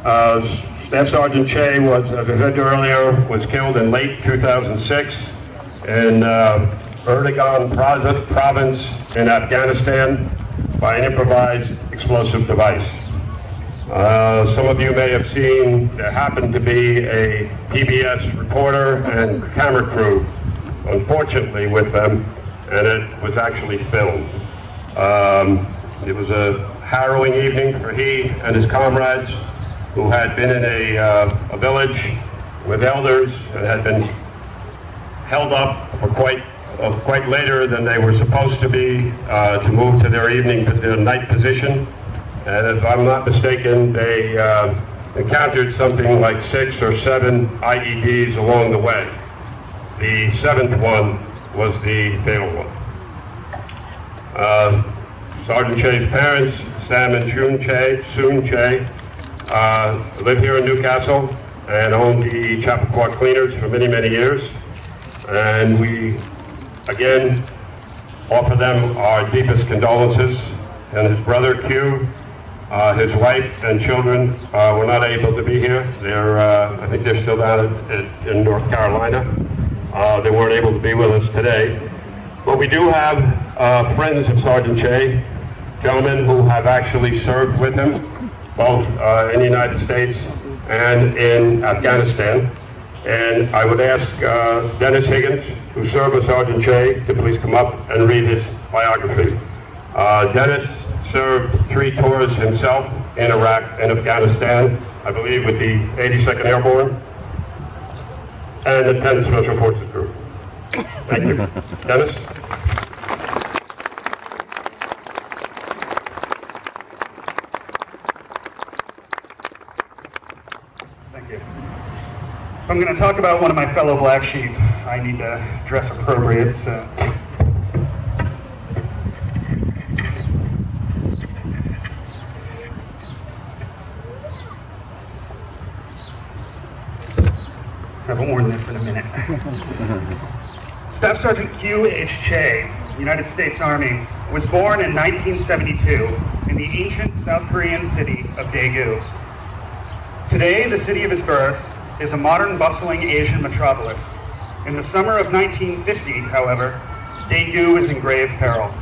Staff Sergeant Che was, as I said earlier, was killed in late 2006 in Erdogan province in Afghanistan by an improvised explosive device. Some of you may have seen there happened to be a PBS reporter and camera crew, unfortunately, with them, and it was actually filmed. It was a harrowing evening for he and his comrades who had been in a village with elders and had been held up for quite later than they were supposed to be to move to their night position. And if I'm not mistaken, they encountered something like 6 or 7 IEDs along the way. The 7th one was the fatal one. Sergeant Che's parents, Sam and Soon Che, live here in Newcastle and owned the Chappaqua Cleaners for many, many years. And we, again, offer them our deepest condolences. And his brother, Q, his wife and children were not able to be here. I think they're still down in North Carolina. They weren't able to be with us today. But we do have friends of Sergeant Che, gentlemen who have actually served with him, both in the United States and in Afghanistan. And I would ask Dennis Higgins, who served with Sergeant Che, to please come up and read his biography. Dennis served 3 tours himself in Iraq and Afghanistan, I believe with the 82nd Airborne and the 10th Special Forces Group. Thank you. Dennis? Thank you. If I'm going to talk about one of my fellow black sheep, I need to dress appropriate. So. I haven't worn this in a minute. Staff Sergeant Q.H. Che, United States Army, was born in 1972 in the ancient South Korean city of Daegu. Today, the city of his birth is a modern, bustling Asian metropolis. In the summer of 1950, however, Daegu was in grave peril.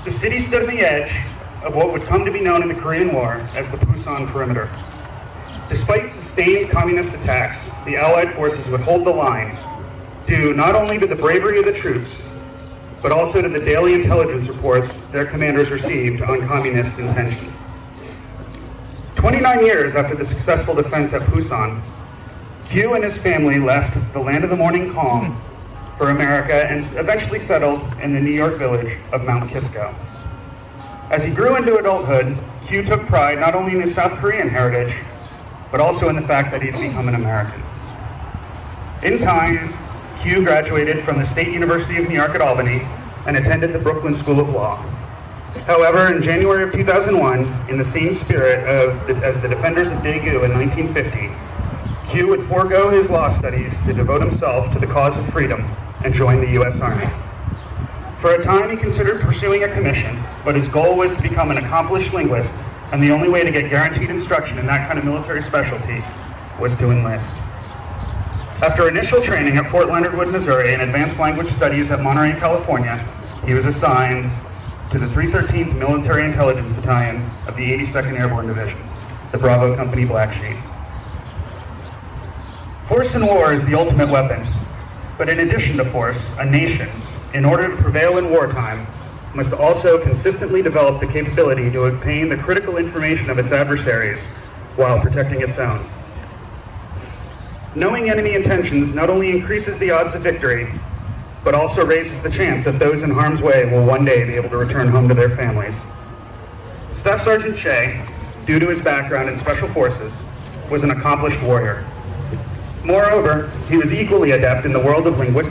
The city stood on the edge of what would come to be known in the Korean War as the Pusan Perimeter. Despite sustained communist attacks, the Allied forces would hold the line due not only to the bravery of the troops, but also to the daily intelligence reports their commanders received on communist intentions. 29 years after the successful defense at Pusan, Q and his family left the land of the morning calm for America and eventually settled in the New York village of Mount Kisco. As he grew into adulthood, Q took pride not only in his South Korean heritage, but also in the fact that he'd become an American. In time, Q graduated from the State University of New York at Albany and attended the Brooklyn School of Law. However, in January of 2001, in the same spirit as the defenders of Daegu in 1950, Q would forego his law studies to devote himself to the cause of freedom and join the U.S. Army. For a time, he considered pursuing a commission, but his goal was to become an accomplished linguist, and the only way to get guaranteed instruction in that kind of military specialty was to enlist. After initial training at Fort Leonard Wood, Missouri, and advanced language studies at Monterey, California, he was assigned to the 313th Military Intelligence Battalion of the 82nd Airborne Division, the Bravo Company Black Sheep. Force in war is the ultimate weapon, but in addition to force, a nation, in order to prevail in wartime, must also consistently develop the capability to obtain the critical information of its adversaries while protecting its own. Knowing enemy intentions not only increases the odds of victory, but also raises the chance that those in harm's way will one day be able to return home to their families. Staff Sergeant Che, due to his background in Special Forces, was an accomplished warrior. Moreover, he was equally adept in the world of linguistics.